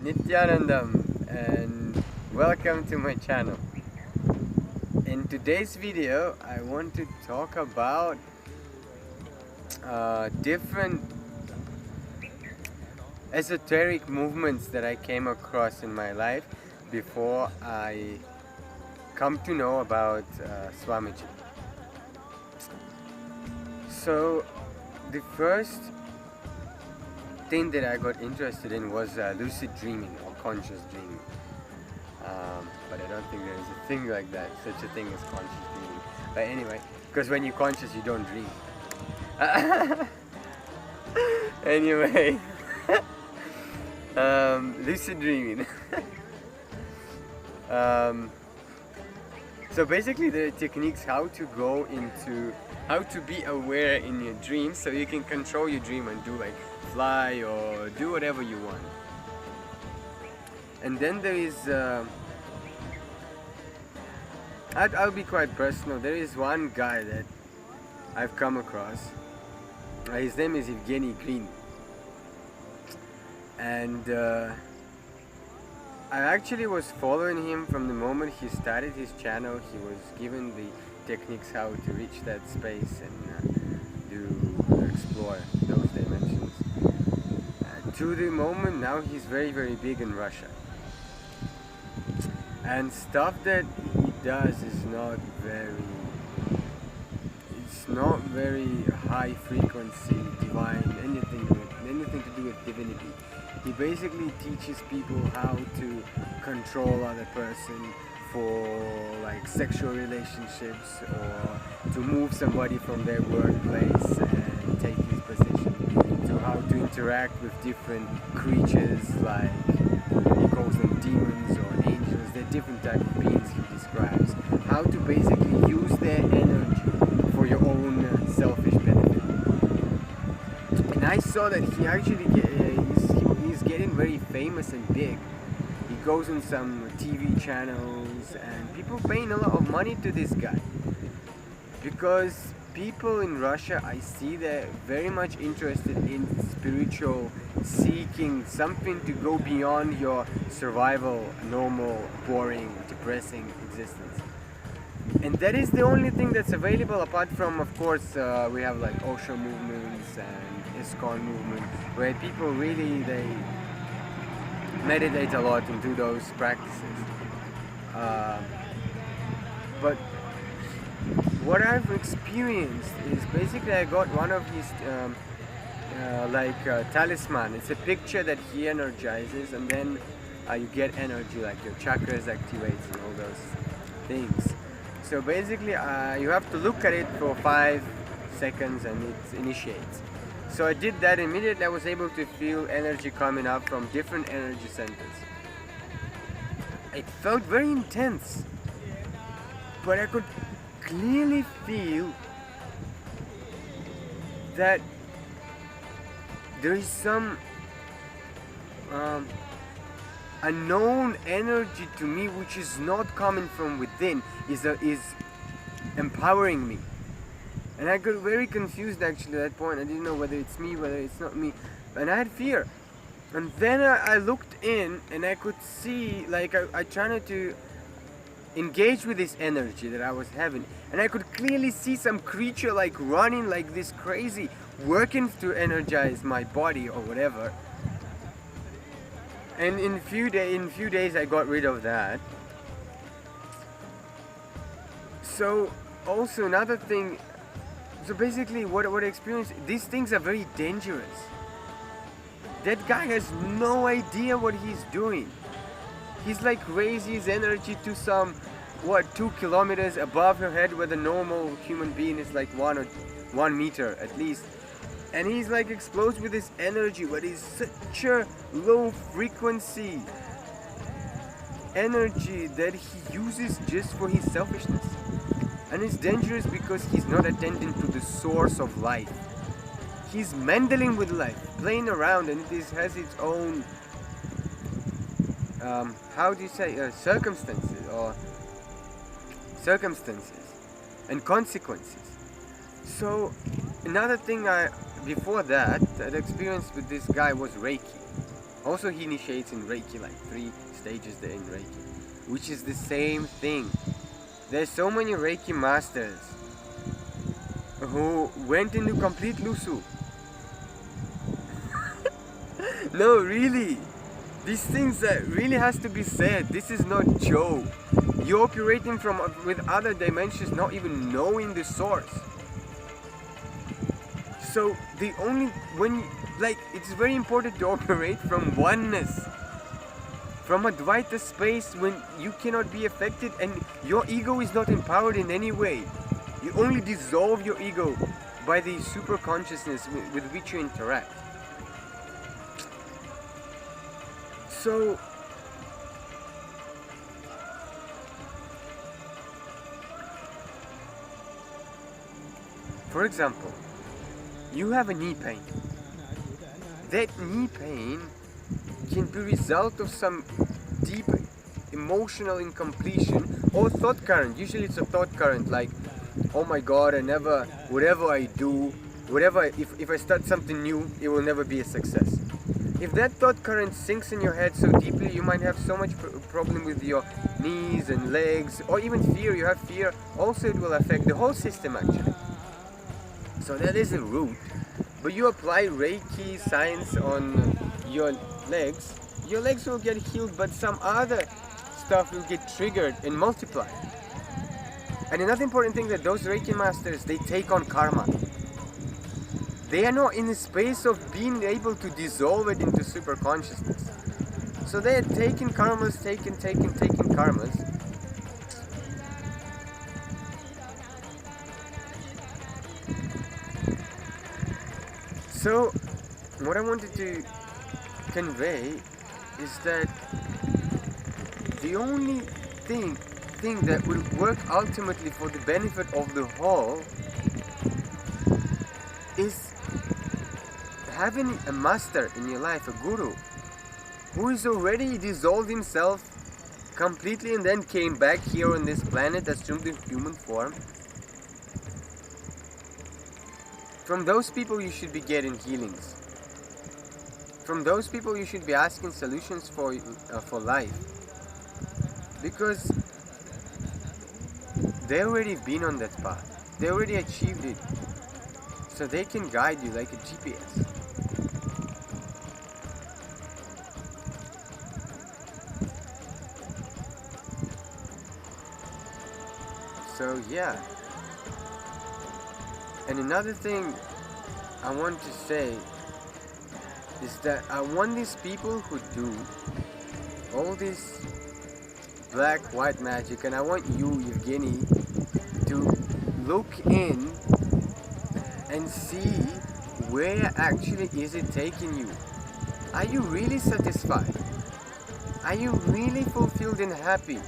Nityanandam, and welcome to my channel. In today's video I want to talk about different esoteric movements that I came across in my life before I come to know about Swamiji. So the first thing that I got interested in was lucid dreaming or conscious dreaming. But I don't think there is a thing like that, such a thing as conscious dreaming. But anyway, because when you're conscious you don't dream. Anyway, lucid dreaming. So basically there are techniques how to be aware in your dreams so you can control your dream and do like fly or do whatever you want. And then there is I'll be quite personal. There is one guy that I've come across. His name is Evgeny Green, and I actually was following him from the moment he started his channel. He was given the techniques how to reach that space and explore those dimensions. To the moment now he's very, very big in Russia. And stuff that he does is not very high frequency, divine, anything to do with divinity. He basically teaches people how to control other person for like sexual relationships, or to move somebody from their workplace and take his position, to how to interact with different creatures, like he calls them demons or angels. They're different type of beings he describes. How to basically use their energy for your own selfish benefit. And I saw that he actually he's getting very famous and big. He goes on some TV channels and people paying a lot of money to this guy, because people in Russia, I see they're very much interested in spiritual seeking, something to go beyond your survival, normal, boring, depressing existence. And that is the only thing that's available, apart from, of course, we have like Osho movements and ISKCON movement, where people really, they meditate a lot and do those practices. But what I've experienced is basically I got one of his talisman. It's a picture that he energizes, and then you get energy, like your chakras activates and all those things. So basically you have to look at it for 5 seconds and it initiates. So I did that. Immediately I was able to feel energy coming up from different energy centers. It felt very intense, but I could clearly feel that there is some unknown energy to me which is not coming from within, is empowering me. And I got very confused actually at that point. I didn't know whether it's me, whether it's not me, and I had fear. And then I looked in and I could see, like I tried to engage with this energy that I was having, and I could clearly see some creature like running like this crazy, working to energize my body or whatever. And in few days I got rid of that. So also another thing, so basically what I experienced, these things are very dangerous. That guy has no idea what he's doing. He's like raising his energy to some 2 kilometers above your head, where the normal human being is like 1 meter at least. And he's like explodes with his energy, but it's such a low frequency energy that he uses just for his selfishness. And it's dangerous because he's not attending to the source of life. He's meddling with life, playing around, and it has its own circumstances and consequences. So another thing before that, the experience with this guy was Reiki. Also, he initiates in Reiki, like 3 stages there in Reiki, which is the same thing. There's so many Reiki masters who went into complete Lusu. No, really. These things that really has to be said. This is not joke. You're operating with other dimensions, not even knowing the source. So it's very important to operate from oneness, from Advaita space, when you cannot be affected and your ego is not empowered in any way. You only dissolve your ego by the super consciousness with which you interact. So, for example, you have a knee pain. That knee pain can be a result of some deep emotional incompletion or thought current. Usually it's a thought current like, oh my god, whatever I do, if I start something new, it will never be a success. If that thought current sinks in your head so deeply, you might have so much problem with your knees and legs, or even fear. You have fear, also it will affect the whole system actually. So that is a root. But you apply Reiki science on your legs will get healed, but some other stuff will get triggered and multiply. And another important thing, that those Reiki masters, they take on karma. They are not in the space of being able to dissolve it into super consciousness. So they are taking karmas, taking karmas. So what I wanted to convey is that the only thing that will work ultimately for the benefit of the whole is having a master in your life, a guru, who is already dissolved himself completely and then came back here on this planet, assumed the human form. From those people you should be getting healings. From those people you should be asking solutions for life. Because they already been on that path. They already achieved it. So they can guide you like a GPS. So yeah. And another thing I want to say is that I want these people who do all this black, white magic, and I want you, Evgeny, to look in and see where actually is it taking you. Are you really satisfied? Are you really fulfilled and happy?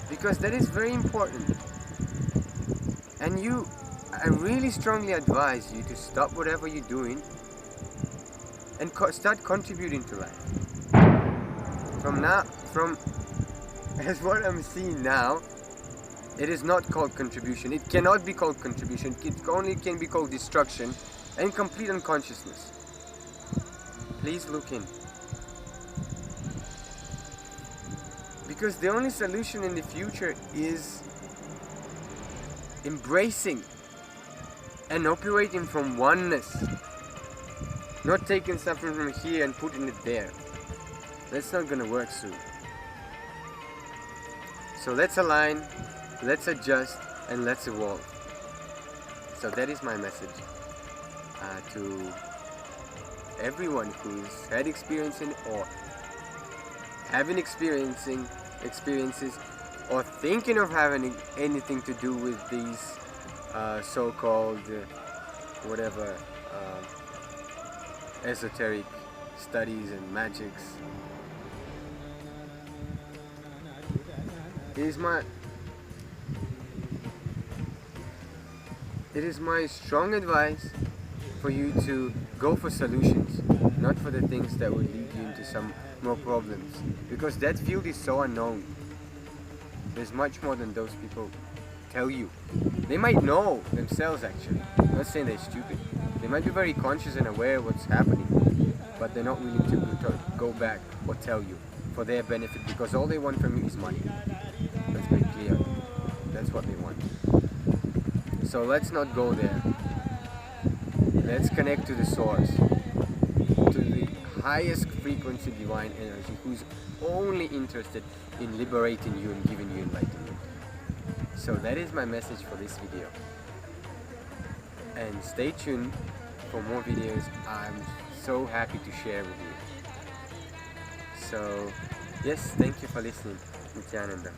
Because that is very important. And I really strongly advise you to stop whatever you're doing and start contributing to life. As what I'm seeing now, it is not called contribution. It cannot be called contribution. It only can be called destruction and complete unconsciousness. Please look in. Because the only solution in the future is embracing and operating from oneness, not taking something from here and putting it there. That's not gonna work soon. So let's align, let's adjust, and let's evolve. So that is my message to everyone who's had experiencing or having experiences or thinking of having anything to do with these so-called esoteric studies and magics. It is my strong advice for you to go for solutions, not for the things that will lead you into some more problems, because that field is so unknown. There's much more than those people tell you. They might know themselves actually. I'm not saying they're stupid. They They might be very conscious and aware of what's happening, but they're not willing to go back or tell you for their benefit, because all they want from you is money. Let's be clear. That's what they want. So let's not go there. Let's connect to the source, to the highest frequency divine energy, who's only interested in liberating you and giving you enlightenment. So that is my message for this video. And stay tuned for more videos I'm so happy to share with you. So yes, thank you for listening. Nityananda.